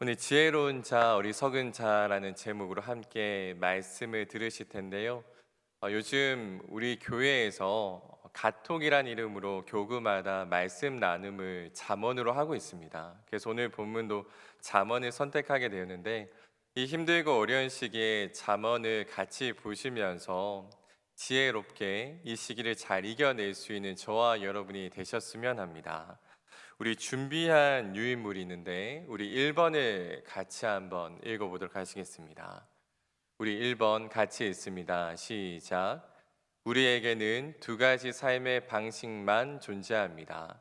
오늘 지혜로운 자, 어리석은 자라는 제목으로 함께 말씀을 들으실 텐데요. 요즘 우리 교회에서 가톡이란 이름으로 교구마다 말씀 나눔을 잠언으로 하고 있습니다. 그래서 오늘 본문도 잠언을 선택하게 되었는데 이 힘들고 어려운 시기에 잠언을 같이 보시면서 지혜롭게 이 시기를 잘 이겨낼 수 있는 저와 여러분이 되셨으면 합니다. 우리 준비한 유인물이 있는데 우리 1번을 같이 한번 읽어보도록 하시겠습니다. 우리 1번 같이 읽습니다. 시작. 우리에게는 두 가지 삶의 방식만 존재합니다.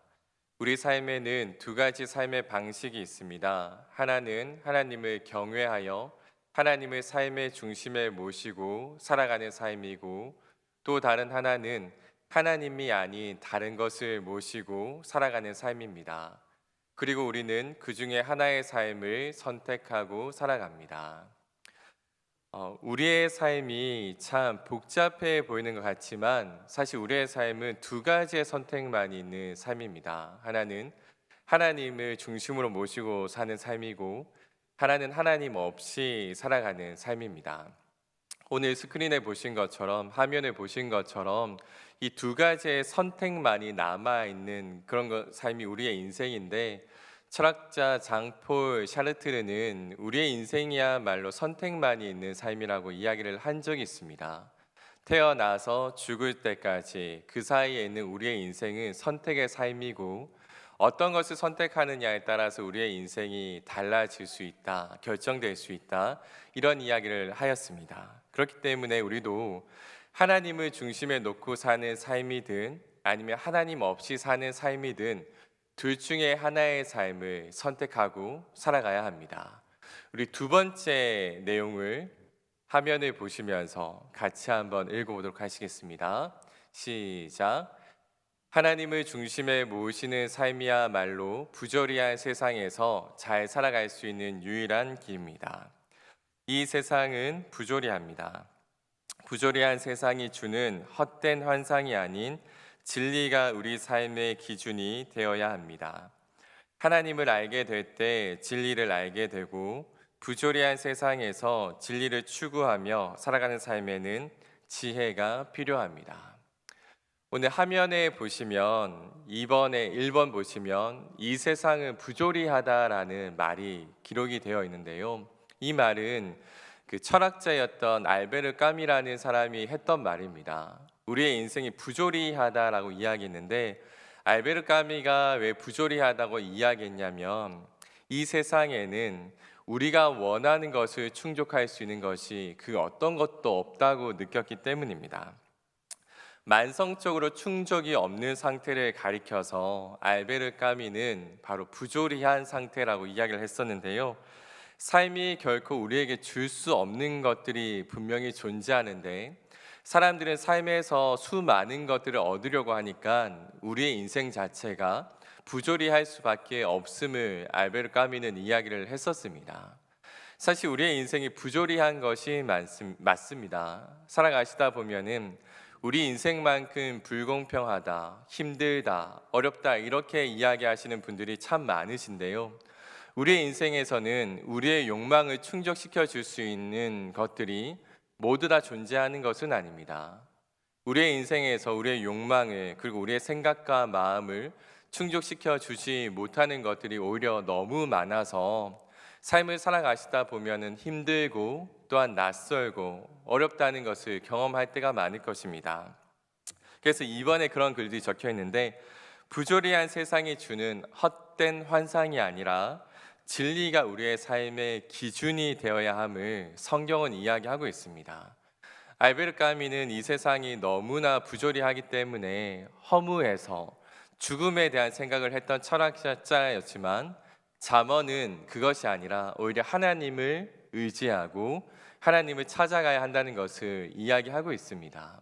우리 삶에는 두 가지 삶의 방식이 있습니다. 하나는 하나님을 경외하여 하나님을 삶의 중심에 모시고 살아가는 삶이고, 또 다른 하나는 하나님이 아닌 다른 것을 모시고 살아가는 삶입니다. 그리고 우리는 그 중에 하나의 삶을 선택하고 살아갑니다. 우리의 삶이 참 복잡해 보이는 것 같지만 사실 우리의 삶은 두 가지의 선택만 있는 삶입니다. 하나는 하나님을 중심으로 모시고 사는 삶이고, 하나는 하나님 없이 살아가는 삶입니다. 오늘 스크린에 보신 것처럼, 화면에 보신 것처럼 이 두 가지의 선택만이 남아있는 그런 삶이 우리의 인생인데, 철학자 장폴 샤르트르는 우리의 인생이야말로 선택만이 있는 삶이라고 이야기를 한 적이 있습니다. 태어나서 죽을 때까지 그 사이에 있는 우리의 인생은 선택의 삶이고, 어떤 것을 선택하느냐에 따라서 우리의 인생이 달라질 수 있다, 결정될 수 있다, 이런 이야기를 하였습니다. 그렇기 때문에 우리도 하나님을 중심에 놓고 사는 삶이든 아니면 하나님 없이 사는 삶이든 둘 중에 하나의 삶을 선택하고 살아가야 합니다. 우리 두 번째 내용을 화면을 보시면서 같이 한번 읽어보도록 하시겠습니다. 시작. 하나님을 중심에 모시는 삶이야말로 부조리한 세상에서 잘 살아갈 수 있는 유일한 길입니다. 이 세상은 부조리합니다. 부조리한 세상이 주는 헛된 환상이 아닌 진리가 우리 삶의 기준이 되어야 합니다. 하나님을 알게 될 때 진리를 알게 되고, 부조리한 세상에서 진리를 추구하며 살아가는 삶에는 지혜가 필요합니다. 오늘 화면에 보시면 2번에 1번 보시면 이 세상은 부조리하다라는 말이 기록이 되어 있는데요. 이 말은 그 철학자였던 알베르 까미라는 사람이 했던 말입니다. 우리의 인생이 부조리하다라고 이야기했는데, 알베르 까미가 왜 부조리하다고 이야기했냐면 이 세상에는 우리가 원하는 것을 충족할 수 있는 것이 그 어떤 것도 없다고 느꼈기 때문입니다. 만성적으로 충족이 없는 상태를 가리켜서 알베르 까미는 바로 부조리한 상태라고 이야기를 했었는데요. 삶이 결코 우리에게 줄 수 없는 것들이 분명히 존재하는데, 사람들은 삶에서 수많은 것들을 얻으려고 하니까 우리의 인생 자체가 부조리할 수밖에 없음을 알베르 까미는 이야기를 했었습니다. 사실 우리의 인생이 부조리한 것이 맞습니다. 살아가시다 보면은 우리 인생만큼 불공평하다, 힘들다, 어렵다 이렇게 이야기하시는 분들이 참 많으신데요. 우리의 인생에서는 우리의 욕망을 충족시켜 줄 수 있는 것들이 모두 다 존재하는 것은 아닙니다. 우리의 인생에서 우리의 욕망을, 그리고 우리의 생각과 마음을 충족시켜 주지 못하는 것들이 오히려 너무 많아서 삶을 살아가시다 보면은 힘들고 또한 낯설고 어렵다는 것을 경험할 때가 많을 것입니다. 그래서 이번에 그런 글들이 적혀 있는데, 부조리한 세상이 주는 헛된 환상이 아니라 진리가 우리의 삶의 기준이 되어야 함을 성경은 이야기하고 있습니다. 알베르 까미는 이 세상이 너무나 부조리하기 때문에 허무해서 죽음에 대한 생각을 했던 철학자였지만, 잠언은 그것이 아니라 오히려 하나님을 의지하고 하나님을 찾아가야 한다는 것을 이야기하고 있습니다.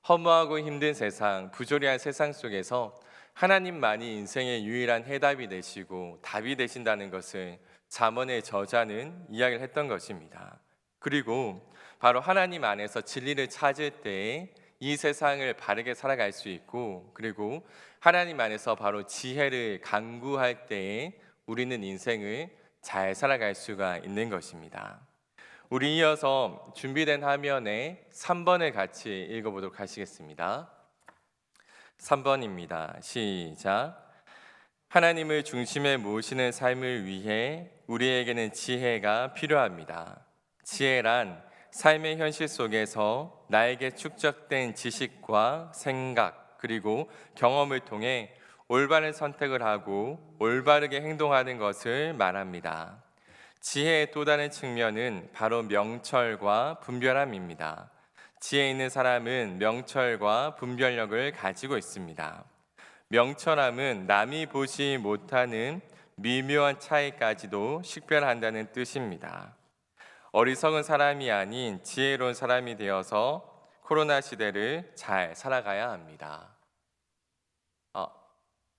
허무하고 힘든 세상, 부조리한 세상 속에서 하나님만이 인생의 유일한 해답이 되시고 답이 되신다는 것을 잠언의 저자는 이야기를 했던 것입니다. 그리고 바로 하나님 안에서 진리를 찾을 때에 이 세상을 바르게 살아갈 수 있고, 그리고 하나님 안에서 바로 지혜를 간구할 때에 우리는 인생을 잘 살아갈 수가 있는 것입니다. 우리 이어서 준비된 화면에 3번을 같이 읽어보도록 하시겠습니다. 3번입니다. 시작. 하나님을 중심에 모시는 삶을 위해 우리에게는 지혜가 필요합니다. 지혜란 삶의 현실 속에서 나에게 축적된 지식과 생각 그리고 경험을 통해 올바른 선택을 하고 올바르게 행동하는 것을 말합니다. 지혜의 또 다른 측면은 바로 명철과 분별함입니다. 지혜 있는 사람은 명철과 분별력을 가지고 있습니다. 명철함은 남이 보지 못하는 미묘한 차이까지도 식별한다는 뜻입니다. 어리석은 사람이 아닌 지혜로운 사람이 되어서 코로나 시대를 잘 살아가야 합니다.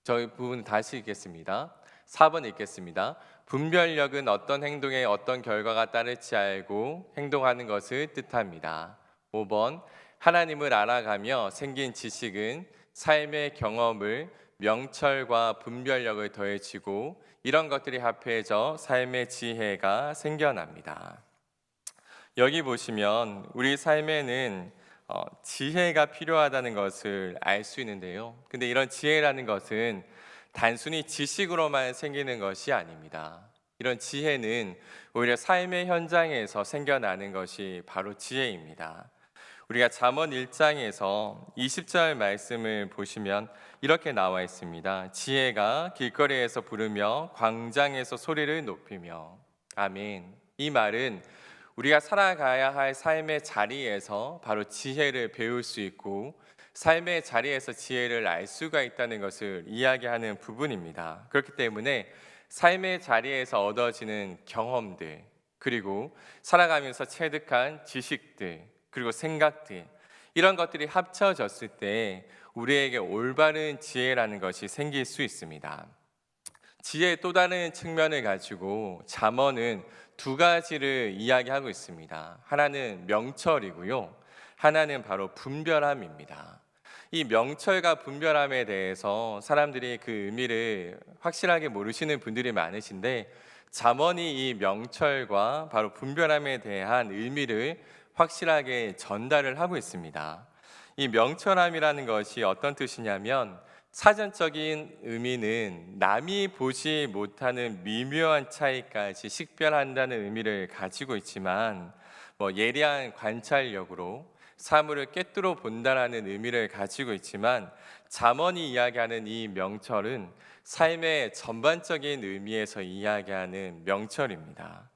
저희 부분 다시 읽겠습니다. 4번 읽겠습니다. 분별력은 어떤 행동에 어떤 결과가 따를지 알고 행동하는 것을 뜻합니다. 5번 하나님을 알아가며 생긴 지식은 삶의 경험을 명철과 분별력을 더해지고 이런 것들이 합해져 삶의 지혜가 생겨납니다. 여기 보시면 우리 삶에는 지혜가 필요하다는 것을 알 수 있는데요. 근데 이런 지혜라는 것은 단순히 지식으로만 생기는 것이 아닙니다. 이런 지혜는 오히려 삶의 현장에서 생겨나는 것이 바로 지혜입니다. 우리가 잠언 1장에서 20절 말씀을 보시면 이렇게 나와 있습니다. 지혜가 길거리에서 부르며 광장에서 소리를 높이며. 아멘. 이 말은 우리가 살아가야 할 삶의 자리에서 바로 지혜를 배울 수 있고 삶의 자리에서 지혜를 알 수가 있다는 것을 이야기하는 부분입니다. 그렇기 때문에 삶의 자리에서 얻어지는 경험들 그리고 살아가면서 체득한 지식들 그리고 생각들 이런 것들이 합쳐졌을 때 우리에게 올바른 지혜라는 것이 생길 수 있습니다. 지혜의 또 다른 측면을 가지고 잠언은 두 가지를 이야기하고 있습니다. 하나는 명철이고요. 하나는 바로 분별함입니다. 이 명철과 분별함에 대해서 사람들이 그 의미를 확실하게 모르시는 분들이 많으신데 잠언이 이 명철과 바로 분별함에 대한 의미를 확실하게 전달을 하고 있습니다. 이 명철함이라는 것이 어떤 뜻이냐면 사전적인 의미는 남이 보지 못하는 미묘한 차이까지 식별한다는 의미를 가지고 있지만 예리한 관찰력으로 사물을 꿰뚫어 본다라는 의미를 가지고 있지만 잠언이 이야기하는 이 명철은 삶의 전반적인 의미에서 이야기하는 명철입니다.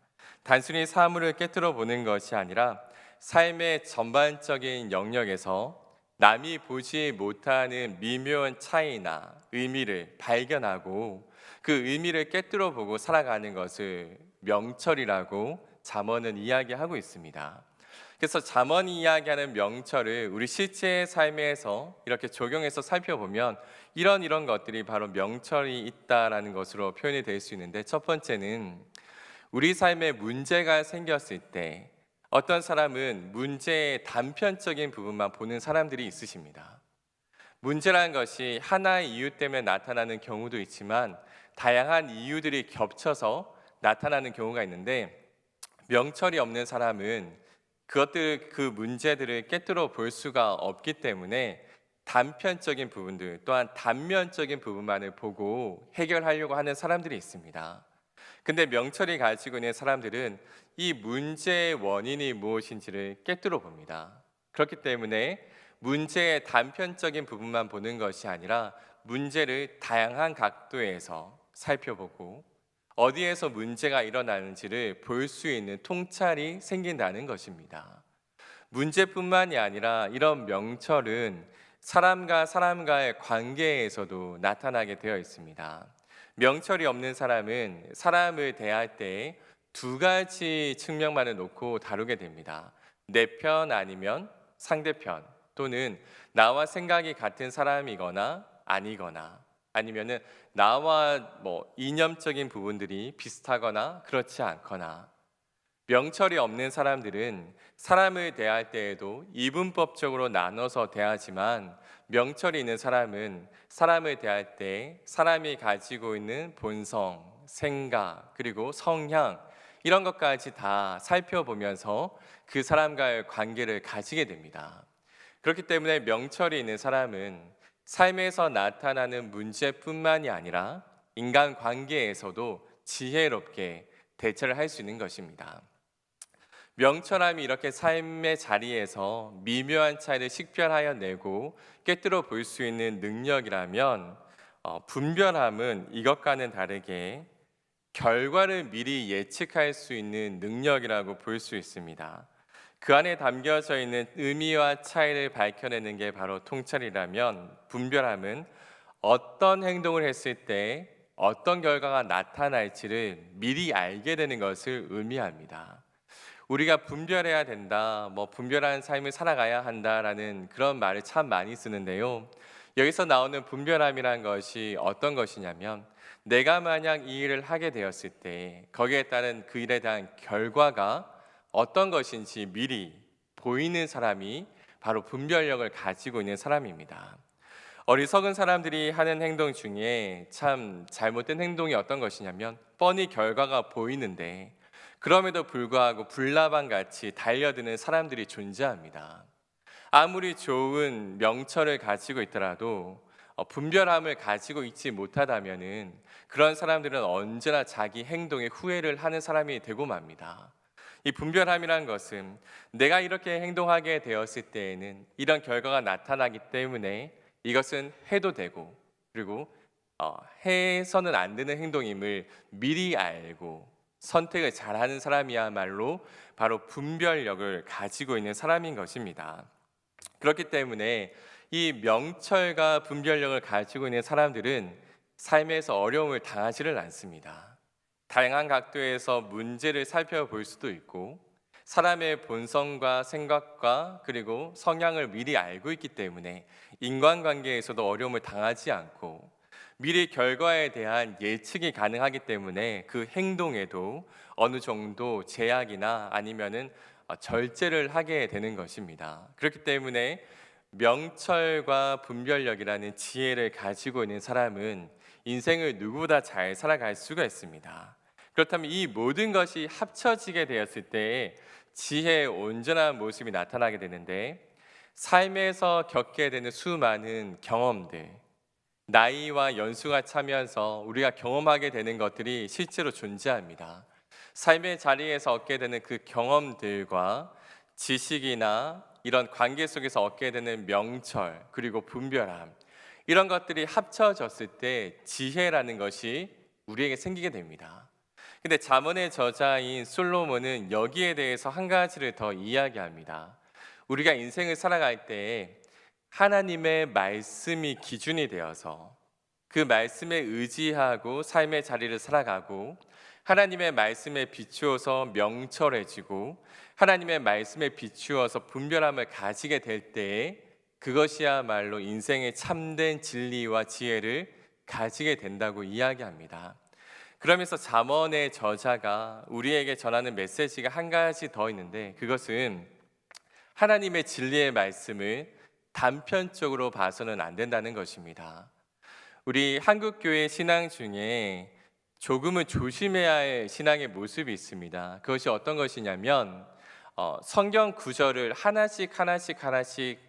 단순히 사물을 꿰뚫어 보는 것이 아니라 삶의 전반적인 영역에서 남이 보지 못하는 미묘한 차이나 의미를 발견하고 그 의미를 꿰뚫어 보고 살아가는 것을 명철이라고 잠언은 이야기하고 있습니다. 그래서 잠언이 이야기하는 명철을 우리 실제 삶에서 이렇게 적용해서 살펴보면 이런 것들이 바로 명철이 있다라는 것으로 표현이 될 수 있는데 첫 번째는 우리 삶에 문제가 생겼을 때 어떤 사람은 문제의 단편적인 부분만 보는 사람들이 있으십니다. 문제라는 것이 하나의 이유 때문에 나타나는 경우도 있지만 다양한 이유들이 겹쳐서 나타나는 경우가 있는데 명철이 없는 사람은 그 문제들을 꿰뚫어 볼 수가 없기 때문에 단편적인 부분들 또한 단면적인 부분만을 보고 해결하려고 하는 사람들이 있습니다. 근데 명철이 가지고 있는 사람들은 이 문제의 원인이 무엇인지를 꿰뚫어 봅니다. 그렇기 때문에 문제의 단편적인 부분만 보는 것이 아니라 문제를 다양한 각도에서 살펴보고 어디에서 문제가 일어나는지를 볼 수 있는 통찰이 생긴다는 것입니다. 문제뿐만이 아니라 이런 명철은 사람과 사람과의 관계에서도 나타나게 되어 있습니다. 명철이 없는 사람은 사람을 대할 때 두 가지 측면만을 놓고 다루게 됩니다. 내 편 아니면 상대편 또는 나와 생각이 같은 사람이거나 아니거나 아니면은 나와 이념적인 부분들이 비슷하거나 그렇지 않거나 명철이 없는 사람들은 사람을 대할 때에도 이분법적으로 나눠서 대하지만 명철이 있는 사람은 사람을 대할 때 사람이 가지고 있는 본성, 생각, 그리고 성향 이런 것까지 다 살펴보면서 그 사람과의 관계를 가지게 됩니다. 그렇기 때문에 명철이 있는 사람은 삶에서 나타나는 문제뿐만이 아니라 인간 관계에서도 지혜롭게 대처를 할 수 있는 것입니다. 명철함이 이렇게 삶의 자리에서 미묘한 차이를 식별하여 내고 꿰뚫어 볼 수 있는 능력이라면 분별함은 이것과는 다르게 결과를 미리 예측할 수 있는 능력이라고 볼 수 있습니다. 그 안에 담겨져 있는 의미와 차이를 밝혀내는 게 바로 통찰이라면 분별함은 어떤 행동을 했을 때 어떤 결과가 나타날지를 미리 알게 되는 것을 의미합니다. 우리가 분별해야 된다, 분별한 삶을 살아가야 한다라는 그런 말을 참 많이 쓰는데요. 여기서 나오는 분별함이란 것이 어떤 것이냐면 내가 만약 이 일을 하게 되었을 때 거기에 따른 그 일에 대한 결과가 어떤 것인지 미리 보이는 사람이 바로 분별력을 가지고 있는 사람입니다. 어리석은 사람들이 하는 행동 중에 참 잘못된 행동이 어떤 것이냐면 뻔히 결과가 보이는데 그럼에도 불구하고 불나방같이 달려드는 사람들이 존재합니다. 아무리 좋은 명철을 가지고 있더라도 분별함을 가지고 있지 못하다면은 그런 사람들은 언제나 자기 행동에 후회를 하는 사람이 되고 맙니다. 이 분별함이란 것은 내가 이렇게 행동하게 되었을 때에는 이런 결과가 나타나기 때문에 이것은 해도 되고 그리고 해서는 안 되는 행동임을 미리 알고 선택을 잘하는 사람이야말로 바로 분별력을 가지고 있는 사람인 것입니다. 그렇기 때문에 이 명철과 분별력을 가지고 있는 사람들은 삶에서 어려움을 당하지를 않습니다. 다양한 각도에서 문제를 살펴볼 수도 있고 사람의 본성과 생각과 그리고 성향을 미리 알고 있기 때문에 인간관계에서도 어려움을 당하지 않고 미래 결과에 대한 예측이 가능하기 때문에 그 행동에도 어느 정도 제약이나 아니면은 절제를 하게 되는 것입니다. 그렇기 때문에 명철과 분별력이라는 지혜를 가지고 있는 사람은 인생을 누구보다 잘 살아갈 수가 있습니다. 그렇다면 이 모든 것이 합쳐지게 되었을 때 지혜의 온전한 모습이 나타나게 되는데 삶에서 겪게 되는 수많은 경험들, 나이와 연수가 차면서 우리가 경험하게 되는 것들이 실제로 존재합니다. 삶의 자리에서 얻게 되는 그 경험들과 지식이나 이런 관계 속에서 얻게 되는 명철 그리고 분별함 이런 것들이 합쳐졌을 때 지혜라는 것이 우리에게 생기게 됩니다. 근데 잠언의 저자인 솔로몬은 여기에 대해서 한 가지를 더 이야기합니다. 우리가 인생을 살아갈 때 하나님의 말씀이 기준이 되어서 그 말씀에 의지하고 삶의 자리를 살아가고 하나님의 말씀에 비추어서 명철해지고 하나님의 말씀에 비추어서 분별함을 가지게 될 때에 그것이야말로 인생의 참된 진리와 지혜를 가지게 된다고 이야기합니다. 그러면서 잠언의 저자가 우리에게 전하는 메시지가 한 가지 더 있는데 그것은 하나님의 진리의 말씀을 단편적으로 봐서는 안 된다는 것입니다. 우리 한국교회 신앙 중에 조금은 조심해야 할 신앙의 모습이 있습니다. 그것이 어떤 것이냐면 성경 구절을 하나씩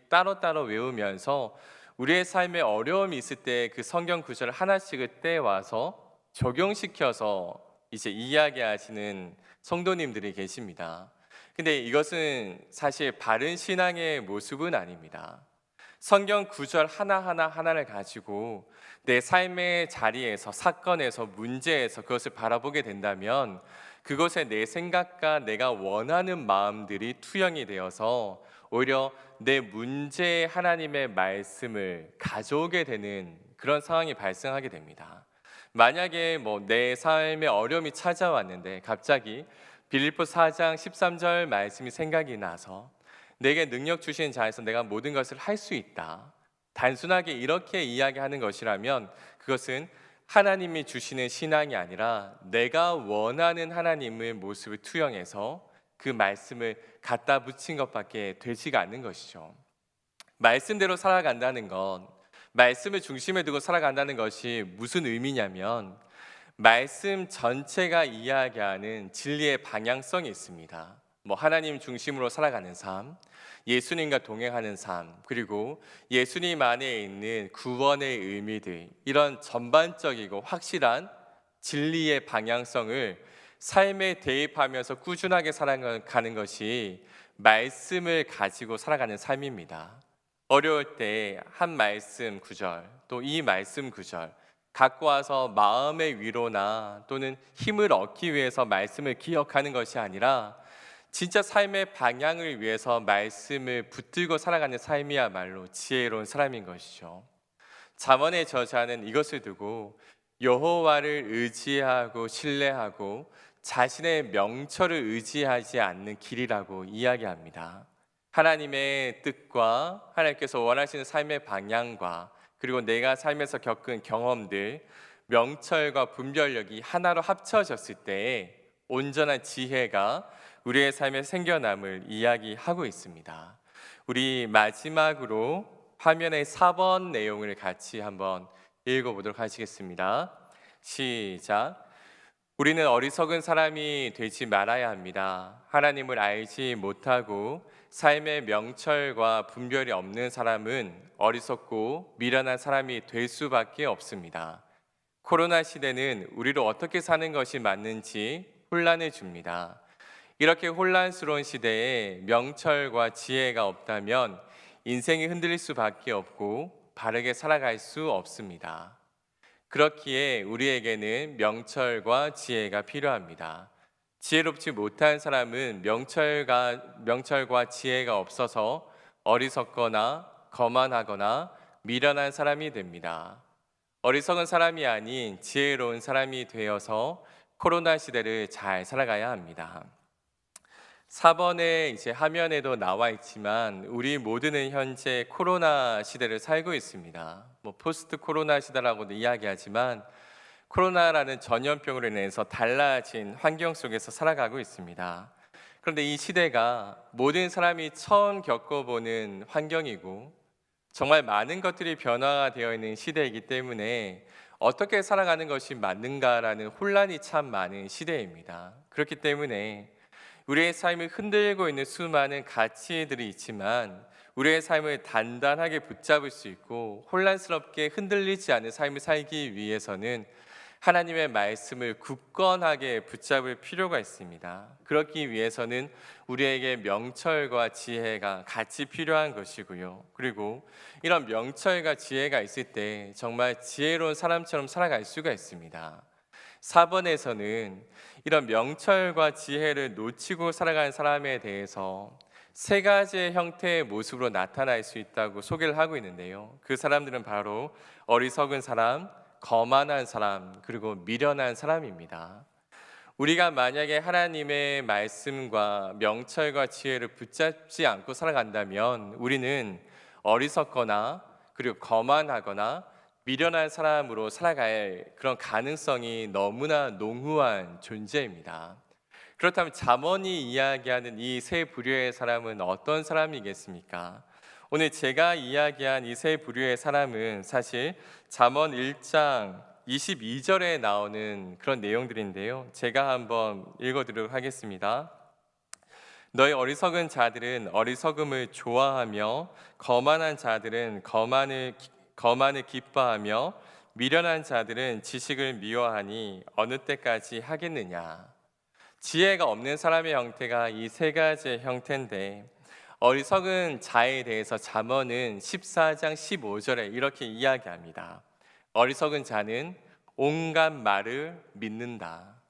따로따로 외우면서 우리의 삶에 어려움이 있을 때 그 성경 구절을 하나씩을 떼와서 적용시켜서 이제 이야기하시는 성도님들이 계십니다. 근데 이것은 사실 바른 신앙의 모습은 아닙니다. 성경 구절 하나를 가지고 내 삶의 자리에서 사건에서 문제에서 그것을 바라보게 된다면 그것에 내 생각과 내가 원하는 마음들이 투영이 되어서 오히려 내 문제에 하나님의 말씀을 가져오게 되는 그런 상황이 발생하게 됩니다. 만약에 내 삶에 어려움이 찾아왔는데 갑자기 빌립보 4장 13절 말씀이 생각이 나서 내게 능력 주신 자에서 내가 모든 것을 할 수 있다. 단순하게 이렇게 이야기하는 것이라면 그것은 하나님이 주시는 신앙이 아니라 내가 원하는 하나님의 모습을 투영해서 그 말씀을 갖다 붙인 것밖에 되지가 않는 것이죠. 말씀대로 살아간다는 건 말씀을 중심에 두고 살아간다는 것이 무슨 의미냐면 말씀 전체가 이야기하는 진리의 방향성이 있습니다. 하나님 중심으로 살아가는 삶, 예수님과 동행하는 삶, 그리고 예수님 안에 있는 구원의 의미들, 이런 전반적이고 확실한 진리의 방향성을 삶에 대입하면서 꾸준하게 살아가는 것이 말씀을 가지고 살아가는 삶입니다. 어려울 때 한 말씀 구절, 또 이 말씀 구절 갖고 와서 마음의 위로나 또는 힘을 얻기 위해서 말씀을 기억하는 것이 아니라 진짜 삶의 방향을 위해서 말씀을 붙들고 살아가는 삶이야말로 지혜로운 사람인 것이죠. 잠언의 저자는 이것을 두고 여호와를 의지하고 신뢰하고 자신의 명철을 의지하지 않는 길이라고 이야기합니다. 하나님의 뜻과 하나님께서 원하시는 삶의 방향과 그리고 내가 삶에서 겪은 경험들, 명철과 분별력이 하나로 합쳐졌을 때 온전한 지혜가 우리의 삶에 생겨남을 이야기하고 있습니다. 우리 마지막으로 화면의 4번 내용을 같이 한번 읽어보도록 하시겠습니다. 시작. 우리는 어리석은 사람이 되지 말아야 합니다. 하나님을 알지 못하고 삶의 명철과 분별이 없는 사람은 어리석고 미련한 사람이 될 수밖에 없습니다. 코로나 시대는 우리를 어떻게 사는 것이 맞는지 혼란을 줍니다. 이렇게 혼란스러운 시대에 명철과 지혜가 없다면 인생이 흔들릴 수밖에 없고 바르게 살아갈 수 없습니다. 그렇기에 우리에게는 명철과 지혜가 필요합니다. 지혜롭지 못한 사람은 명철과 지혜가 없어서 어리석거나 거만하거나 미련한 사람이 됩니다. 어리석은 사람이 아닌 지혜로운 사람이 되어서 코로나 시대를 잘 살아가야 합니다. 4번에 이제 화면에도 나와 있지만 우리 모두는 현재 코로나 시대를 살고 있습니다. 포스트 코로나 시대라고도 이야기하지만 코로나라는 전염병으로 인해서 달라진 환경 속에서 살아가고 있습니다. 그런데 이 시대가 모든 사람이 처음 겪어보는 환경이고 정말 많은 것들이 변화가 되어 있는 시대이기 때문에 어떻게 살아가는 것이 맞는가라는 혼란이 참 많은 시대입니다. 그렇기 때문에 우리의 삶을 흔들고 있는 수많은 가치들이 있지만 우리의 삶을 단단하게 붙잡을 수 있고 혼란스럽게 흔들리지 않는 삶을 살기 위해서는 하나님의 말씀을 굳건하게 붙잡을 필요가 있습니다. 그렇기 위해서는 우리에게 명철과 지혜가 같이 필요한 것이고요. 그리고 이런 명철과 지혜가 있을 때 정말 지혜로운 사람처럼 살아갈 수가 있습니다. 4번에서는 이런 명철과 지혜를 놓치고 살아가는 사람에 대해서 세 가지의 형태의 모습으로 나타날 수 있다고 소개를 하고 있는데요. 그 사람들은 바로 어리석은 사람, 거만한 사람, 그리고 미련한 사람입니다. 우리가 만약에 하나님의 말씀과 명철과 지혜를 붙잡지 않고 살아간다면 우리는 어리석거나 그리고 거만하거나 미련한 사람으로 살아갈 그런 가능성이 너무나 농후한 존재입니다. 그렇다면 잠언이 이야기하는 이 세 부류의 사람은 어떤 사람이겠습니까? 오늘 제가 이야기한 이 세 부류의 사람은 사실 잠언 1장 22절에 나오는 그런 내용들인데요. 제가 한번 읽어드리도록 하겠습니다. 너희 어리석은 자들은 어리석음을 좋아하며 거만한 자들은 거만을 기뻐하며 미련한 자들은 지식을 미워하니 어느 때까지 하겠느냐. 지혜가 없는 사람의 형태가 이 세 가지의 형태인데 어리석은 자에 대해서 잠언은 14장 15절에 이렇게 이야기합니다. 어리석은 자는 온갖 말을 믿는다.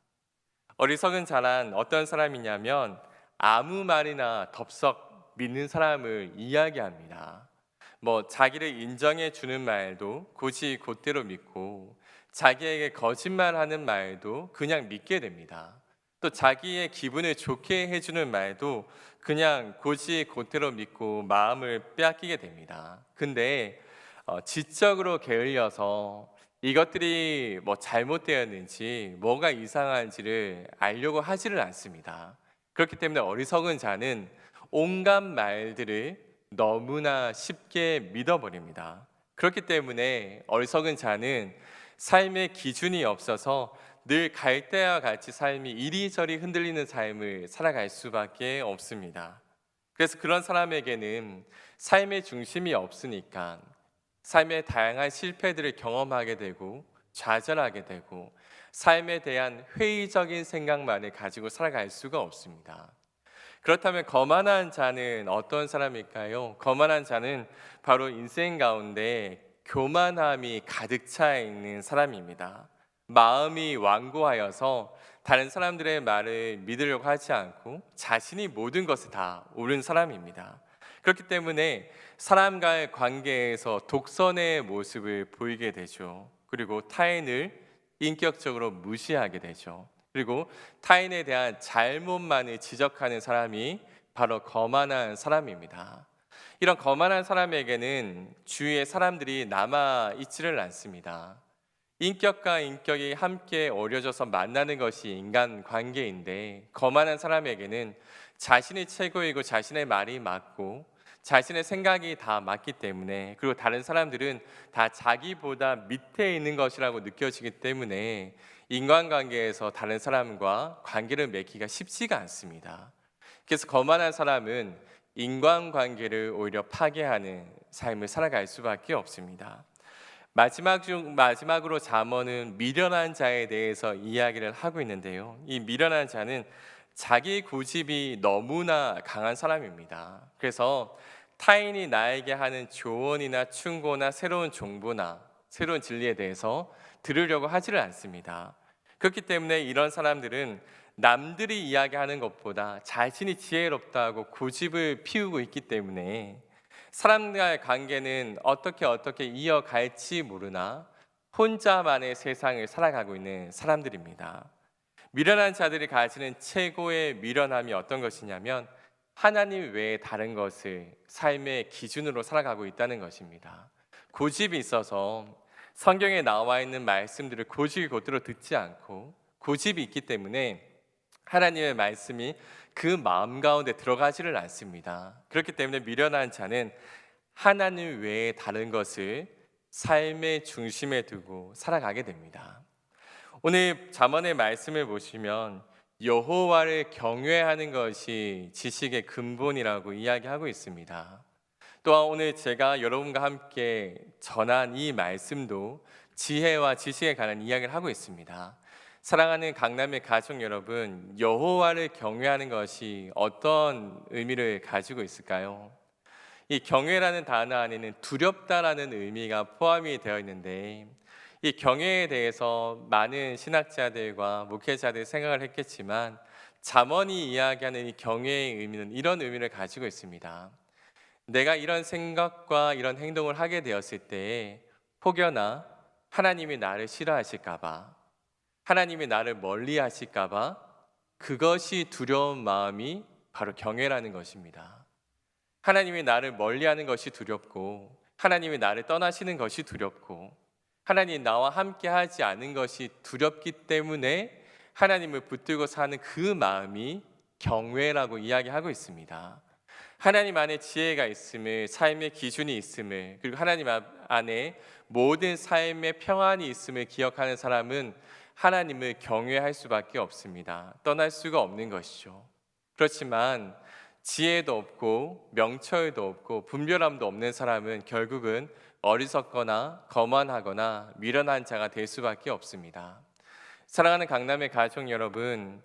어리석은 자란 어떤 사람이냐면 아무 말이나 덥석 믿는 사람을 이야기합니다. 자기를 인정해 주는 말도 곧이 곧대로 믿고 자기에게 거짓말하는 말도 그냥 믿게 됩니다. 또 자기의 기분을 좋게 해주는 말도 그냥 곧이 곧대로 믿고 마음을 빼앗기게 됩니다. 근데 지적으로 게을려서 이것들이 잘못되었는지 뭐가 이상한지를 알려고 하지를 않습니다. 그렇기 때문에 어리석은 자는 온갖 말들을 너무나 쉽게 믿어버립니다. 그렇기 때문에 어리석은 자는 삶의 기준이 없어서 늘 갈대와 같이 삶이 이리저리 흔들리는 삶을 살아갈 수밖에 없습니다. 그래서 그런 사람에게는 삶의 중심이 없으니까 삶의 다양한 실패들을 경험하게 되고 좌절하게 되고 삶에 대한 회의적인 생각만을 가지고 살아갈 수가 없습니다. 그렇다면 거만한 자는 어떤 사람일까요? 거만한 자는 바로 인생 가운데 교만함이 가득 차 있는 사람입니다. 마음이 완고하여서 다른 사람들의 말을 믿으려고 하지 않고 자신이 모든 것을 다 옳은 사람입니다. 그렇기 때문에 사람과의 관계에서 독선의 모습을 보이게 되죠. 그리고 타인을 인격적으로 무시하게 되죠. 그리고 타인에 대한 잘못만을 지적하는 사람이 바로 거만한 사람입니다. 이런 거만한 사람에게는 주위의 사람들이 남아 있지를 않습니다. 인격과 인격이 함께 어우러져서 만나는 것이 인간 관계인데, 거만한 사람에게는 자신이 최고이고 자신의 말이 맞고 자신의 생각이 다 맞기 때문에, 그리고 다른 사람들은 다 자기보다 밑에 있는 것이라고 느껴지기 때문에 인간관계에서 다른 사람과 관계를 맺기가 쉽지가 않습니다. 그래서 거만한 사람은 인간관계를 오히려 파괴하는 삶을 살아갈 수밖에 없습니다. 마지막으로 잠언은 미련한 자에 대해서 이야기를 하고 있는데요. 이 미련한 자는 자기 고집이 너무나 강한 사람입니다. 그래서 타인이 나에게 하는 조언이나 충고나 새로운 정보나 새로운 진리에 대해서 들으려고 하지를 않습니다. 그렇기 때문에 이런 사람들은 남들이 이야기하는 것보다 자신이 지혜롭다고 고집을 피우고 있기 때문에 사람과의 관계는 어떻게 이어갈지 모르나 혼자만의 세상을 살아가고 있는 사람들입니다. 미련한 자들이 가지는 최고의 미련함이 어떤 것이냐면 하나님 외에 다른 것을 삶의 기준으로 살아가고 있다는 것입니다. 고집이 있어서 성경에 나와 있는 말씀들을 고집이 곧대로 듣지 않고, 고집이 있기 때문에 하나님의 말씀이 그 마음 가운데 들어가지를 않습니다. 그렇기 때문에 미련한 자는 하나님 외에 다른 것을 삶의 중심에 두고 살아가게 됩니다. 오늘 잠언의 말씀을 보시면 여호와를 경외하는 것이 지식의 근본이라고 이야기하고 있습니다. 또한 오늘 제가 여러분과 함께 전한 이 말씀도 지혜와 지식에 관한 이야기를 하고 있습니다. 사랑하는 강남의 가족 여러분, 여호와를 경외하는 것이 어떤 의미를 가지고 있을까요? 이 경외라는 단어 안에는 두렵다라는 의미가 포함이 되어 있는데, 이 경외에 대해서 많은 신학자들과 목회자들이 생각을 했겠지만 잠언이 이야기하는 이 경외의 의미는 이런 의미를 가지고 있습니다. 내가 이런 생각과 이런 행동을 하게 되었을 때 혹여나 하나님이 나를 싫어하실까 봐, 하나님이 나를 멀리 하실까 봐, 그것이 두려운 마음이 바로 경외라는 것입니다. 하나님이 나를 멀리하는 것이 두렵고, 하나님이 나를 떠나시는 것이 두렵고, 하나님 나와 함께 하지 않은 것이 두렵기 때문에 하나님을 붙들고 사는 그 마음이 경외라고 이야기하고 있습니다. 하나님 안에 지혜가 있음을, 삶의 기준이 있음을, 그리고 하나님 안에 모든 삶의 평안이 있음을 기억하는 사람은 하나님을 경외할 수밖에 없습니다. 떠날 수가 없는 것이죠. 그렇지만 지혜도 없고 명철도 없고 분별함도 없는 사람은 결국은 어리석거나 거만하거나 미련한 자가 될 수밖에 없습니다. 사랑하는 강남의 가족 여러분,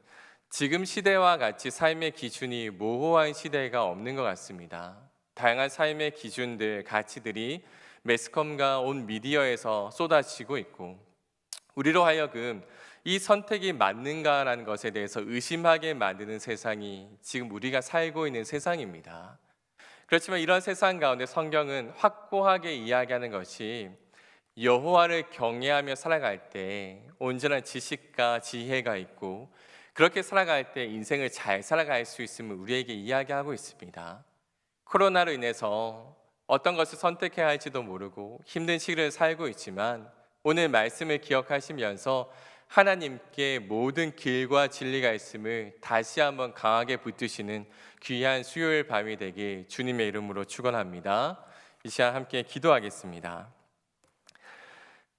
지금 시대와 같이 삶의 기준이 모호한 시대가 없는 것 같습니다. 다양한 삶의 기준들, 가치들이 매스컴과 온 미디어에서 쏟아지고 있고, 우리로 하여금 이 선택이 맞는가라는 것에 대해서 의심하게 만드는 세상이 지금 우리가 살고 있는 세상입니다. 그렇지만 이런 세상 가운데 성경은 확고하게 이야기하는 것이 여호와를 경외하며 살아갈 때 온전한 지식과 지혜가 있고, 그렇게 살아갈 때 인생을 잘 살아갈 수 있음을 우리에게 이야기하고 있습니다. 코로나로 인해서 어떤 것을 선택해야 할지도 모르고 힘든 시기를 살고 있지만 오늘 말씀을 기억하시면서 하나님께 모든 길과 진리가 있음을 다시 한번 강하게 붙드시는 귀한 수요일 밤이 되길 주님의 이름으로 축원합니다. 이 시간 함께 기도하겠습니다.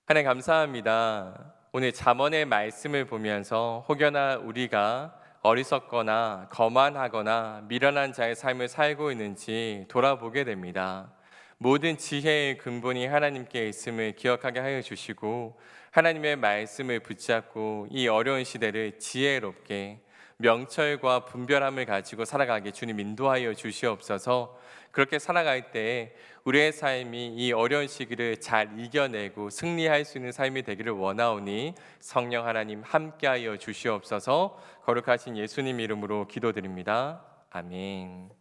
하나님 감사합니다. 오늘 잠언의 말씀을 보면서 혹여나 우리가 어리석거나 거만하거나 미련한 자의 삶을 살고 있는지 돌아보게 됩니다. 모든 지혜의 근본이 하나님께 있음을 기억하게 하여 주시고 하나님의 말씀을 붙잡고 이 어려운 시대를 지혜롭게 명철과 분별함을 가지고 살아가게 주님 인도하여 주시옵소서. 그렇게 살아갈 때 우리의 삶이 이 어려운 시기를 잘 이겨내고 승리할 수 있는 삶이 되기를 원하오니 성령 하나님 함께하여 주시옵소서. 거룩하신 예수님 이름으로 기도드립니다. 아멘.